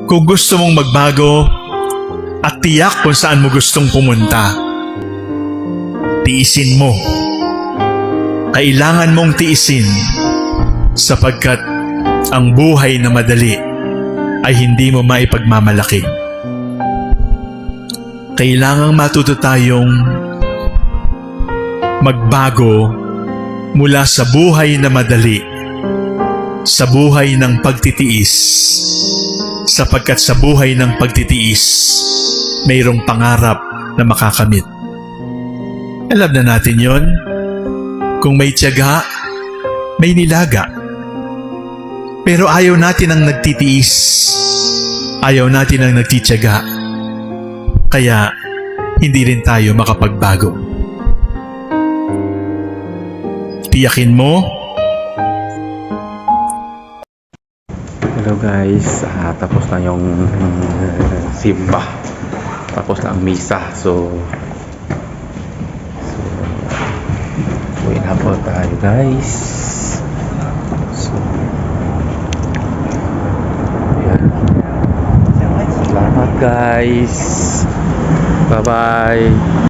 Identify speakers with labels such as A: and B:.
A: Kung gusto mong magbago at tiyak kung saan mo gustong pumunta, tiisin mo. Kailangan mong tiisin sapagkat ang buhay na madali ay hindi mo maipagmamalaki. Kailangang matuto tayong magbago mula sa buhay na madali sa buhay ng pagtitiis, sapagkat sa buhay ng pagtitiis mayroong pangarap na makakamit. Alam na natin yon. Kung may tiyaga, may nilaga. Pero ayaw natin ang nagtitiis. Ayaw natin ang nagtitiyaga. Kaya hindi rin tayo makapagbago. Tiyakin mo.
B: Hello guys, tapos na yung simba. Tapos na ang misa. So uwi na po tayo guys. So ayan. Salamat guys. Bye bye.